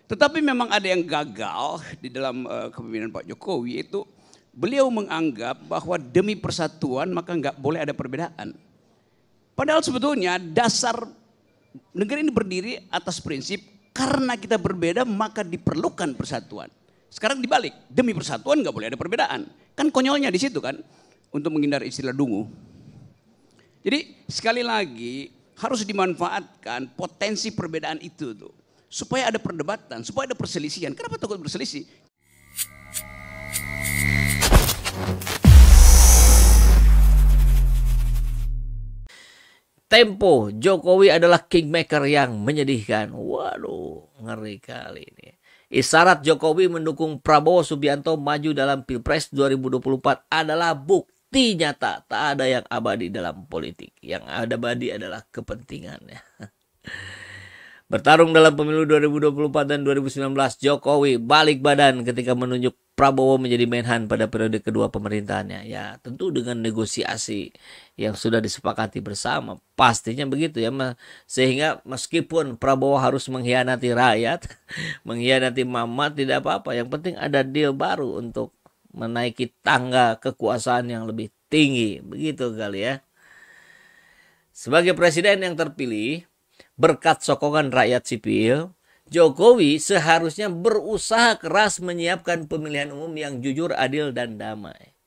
Tetapi memang ada yang gagal di dalam kepemimpinan Pak Jokowi, itu beliau menganggap bahwa demi persatuan maka nggak boleh ada perbedaan. Padahal sebetulnya dasar negeri ini berdiri atas prinsip karena kita berbeda maka diperlukan persatuan. Sekarang dibalik, demi persatuan nggak boleh ada perbedaan. Kan konyolnya di situ kan, untuk menghindari istilah dungu. Jadi sekali lagi harus dimanfaatkan potensi perbedaan itu tuh, supaya ada perdebatan, supaya ada perselisihan. Kenapa takut berselisih? Tempo, Jokowi adalah kingmaker yang menyedihkan. Waduh, ngeri kali ini. Isyarat Jokowi mendukung Prabowo Subianto maju dalam Pilpres 2024 adalah bukti nyata. Tak ada yang abadi dalam politik. Yang abadi adalah kepentingannya. Bertarung dalam pemilu 2024 dan 2019, Jokowi balik badan ketika menunjuk Prabowo menjadi Menhan pada periode kedua pemerintahannya. Ya, tentu dengan negosiasi yang sudah disepakati bersama. Pastinya begitu ya. Sehingga meskipun Prabowo harus mengkhianati rakyat, mengkhianati mama, tidak apa-apa. Yang penting ada deal baru untuk menaiki tangga kekuasaan yang lebih tinggi. Begitu kali ya. Sebagai presiden yang terpilih, berkat sokongan rakyat sipil, Jokowi seharusnya berusaha keras menyiapkan pemilihan umum yang jujur, adil, dan damai.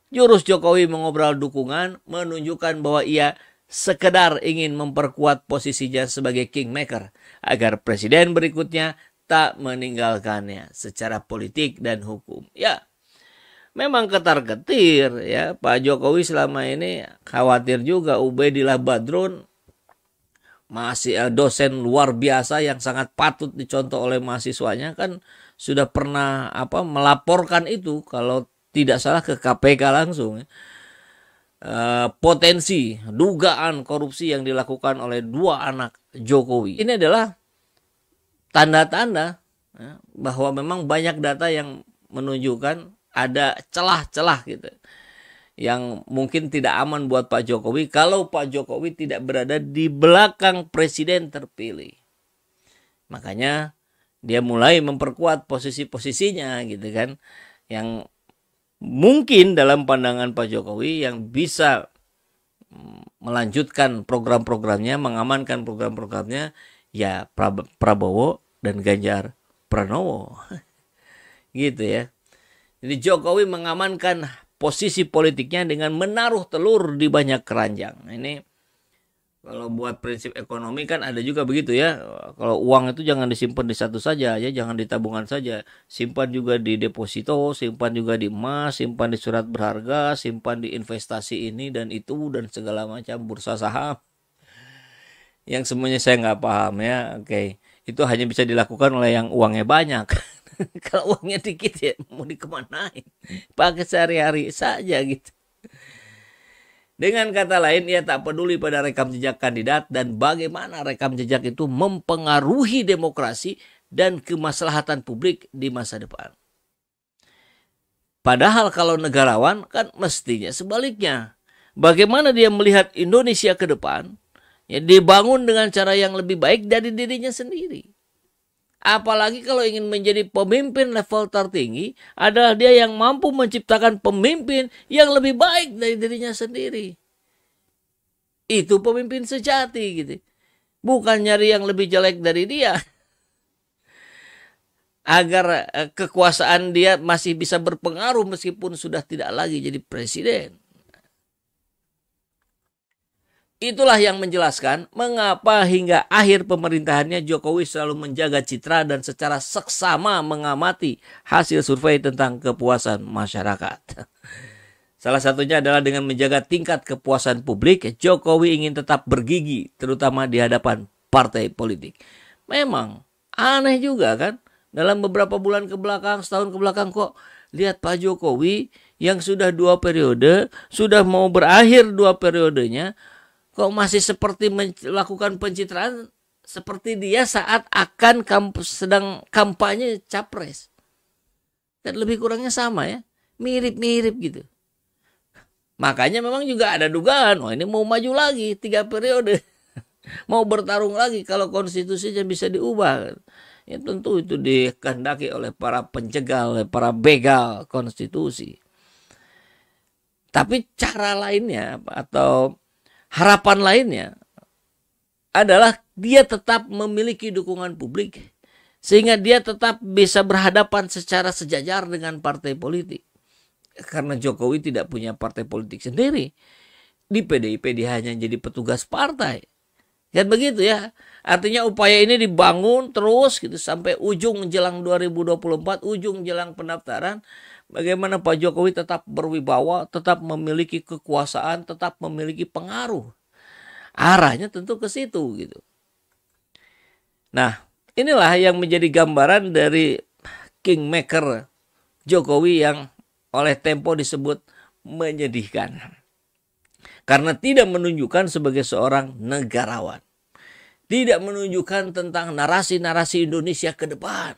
Jurus Jokowi mengobrol dukungan menunjukkan bahwa ia sekedar ingin memperkuat posisinya sebagai kingmaker agar presiden berikutnya tak meninggalkannya secara politik dan hukum. Ya, memang ketar-ketir ya, Pak Jokowi selama ini khawatir juga Ubedillah Badrun, masih dosen luar biasa yang sangat patut dicontoh oleh mahasiswanya, kan sudah pernah melaporkan itu kalau tidak salah ke KPK langsung. Potensi dugaan korupsi yang dilakukan oleh dua anak Jokowi. Ini adalah tanda-tanda bahwa memang banyak data yang menunjukkan ada celah-celah gitu, yang mungkin tidak aman buat Pak Jokowi kalau Pak Jokowi tidak berada di belakang presiden terpilih. Makanya dia mulai memperkuat posisi-posisinya gitu kan, yang mungkin dalam pandangan Pak Jokowi yang bisa melanjutkan program-programnya, mengamankan program-programnya ya Prabowo dan Ganjar Pranowo. Gitu ya. Jadi Jokowi mengamankan posisi politiknya dengan menaruh telur di banyak keranjang. Ini kalau buat prinsip ekonomi kan ada juga begitu ya. Kalau uang itu jangan disimpan di satu saja ya, jangan di tabungan saja. Simpan juga di deposito, simpan juga di emas, simpan di surat berharga, simpan di investasi ini dan itu dan segala macam, bursa saham. Yang semuanya saya nggak paham ya. Oke. Itu hanya bisa dilakukan oleh yang uangnya banyak. Kalau uangnya dikit ya mau dikemanain, pakai sehari-hari saja gitu. Dengan kata lain, ia tak peduli pada rekam jejak kandidat dan bagaimana rekam jejak itu mempengaruhi demokrasi dan kemaslahatan publik di masa depan. Padahal kalau negarawan kan mestinya sebaliknya. Bagaimana dia melihat Indonesia ke depan, ya dibangun dengan cara yang lebih baik dari dirinya sendiri. Apalagi kalau ingin menjadi pemimpin level tertinggi, adalah dia yang mampu menciptakan pemimpin yang lebih baik dari dirinya sendiri. Itu pemimpin sejati gitu. Bukan nyari yang lebih jelek dari dia. Agar kekuasaan dia masih bisa berpengaruh meskipun sudah tidak lagi jadi presiden. Itulah yang menjelaskan mengapa hingga akhir pemerintahannya Jokowi selalu menjaga citra dan secara seksama mengamati hasil survei tentang kepuasan masyarakat. Salah satunya adalah dengan menjaga tingkat kepuasan publik, Jokowi ingin tetap bergigi, terutama di hadapan partai politik. Memang aneh juga kan, dalam beberapa bulan ke belakang, setahun ke belakang kok lihat Pak Jokowi yang sudah 2 periode, sudah mau berakhir 2 periodenya, kok masih seperti melakukan pencitraan seperti dia saat akan sedang kampanye capres. Dan lebih kurangnya sama ya. Mirip-mirip gitu. Makanya memang juga ada dugaan, ini mau maju lagi 3 periode. Mau bertarung lagi kalau konstitusinya bisa diubah. Ya tentu itu dikehendaki oleh para penjegal, oleh para begal konstitusi. Tapi cara lainnya atau harapan lainnya adalah dia tetap memiliki dukungan publik, sehingga dia tetap bisa berhadapan secara sejajar dengan partai politik. Karena Jokowi tidak punya partai politik sendiri. Di PDIP dia hanya jadi petugas partai. Kan begitu ya. Artinya upaya ini dibangun terus gitu sampai ujung jelang 2024, ujung jelang pendaftaran. Bagaimana Pak Jokowi tetap berwibawa, tetap memiliki kekuasaan, tetap memiliki pengaruh. Arahnya tentu ke situ gitu. Nah, inilah yang menjadi gambaran dari kingmaker Jokowi yang oleh Tempo disebut menyedihkan. Karena tidak menunjukkan sebagai seorang negarawan. Tidak menunjukkan tentang narasi-narasi Indonesia ke depan.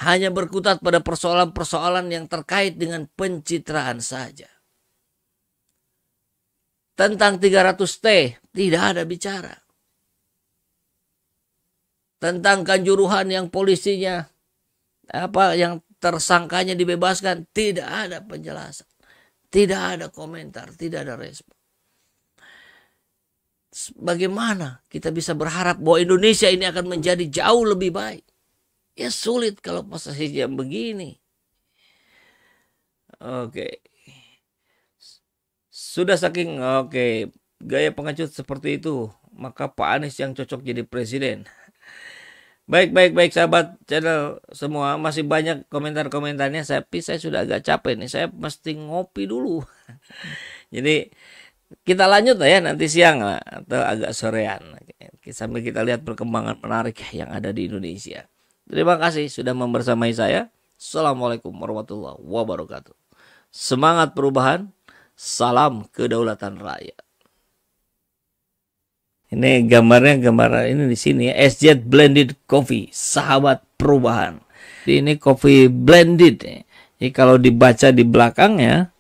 Hanya berkutat pada persoalan-persoalan yang terkait dengan pencitraan saja. Tentang 300T tidak ada bicara. Tentang Kanjuruhan yang polisinya yang tersangkanya dibebaskan, tidak ada penjelasan. Tidak ada komentar, tidak ada respon. Bagaimana kita bisa berharap bahwa Indonesia ini akan menjadi jauh lebih baik? Ya sulit kalau posisinya begini. Oke. Sudah saking gaya pengecut seperti itu, maka Pak Anies yang cocok jadi presiden. Baik sahabat channel semua, masih banyak komentar-komentarnya, tapi saya sudah agak capek nih, saya mesti ngopi dulu. Jadi kita lanjut lah ya nanti siang lah, atau agak sorean sambil kita lihat perkembangan menarik yang ada di Indonesia. Terima kasih sudah membersamai saya. Assalamualaikum warahmatullahi wabarakatuh. Semangat perubahan, salam kedaulatan rakyat. Ini gambar ini di sini ya, SZ Blended Coffee, sahabat perubahan. Ini coffee blended. Jadi kalau dibaca di belakangnya,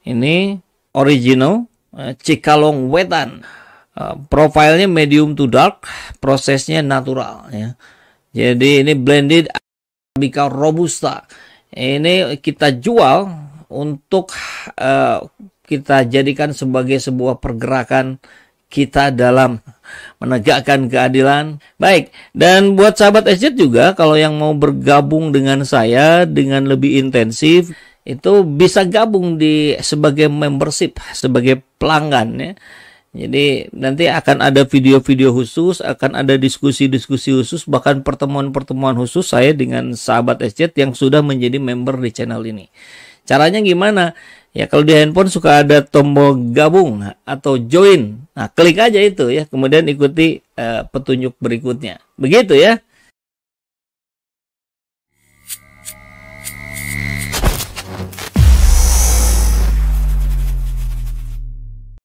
ini original Cikalong Wetan. Profilnya medium to dark, prosesnya natural ya. Jadi ini blended Arabica Robusta. Ini kita jual untuk kita jadikan sebagai sebuah pergerakan kita dalam menegakkan keadilan. Baik, dan buat sahabat SZ juga, kalau yang mau bergabung dengan saya dengan lebih intensif, itu bisa gabung sebagai membership, sebagai pelanggan ya. Jadi nanti akan ada video-video khusus, akan ada diskusi-diskusi khusus, bahkan pertemuan-pertemuan khusus saya dengan sahabat SZ yang sudah menjadi member di channel ini. Caranya gimana? Ya kalau di handphone suka ada tombol gabung atau join. Nah klik aja itu ya. Kemudian ikuti petunjuk berikutnya. Begitu ya.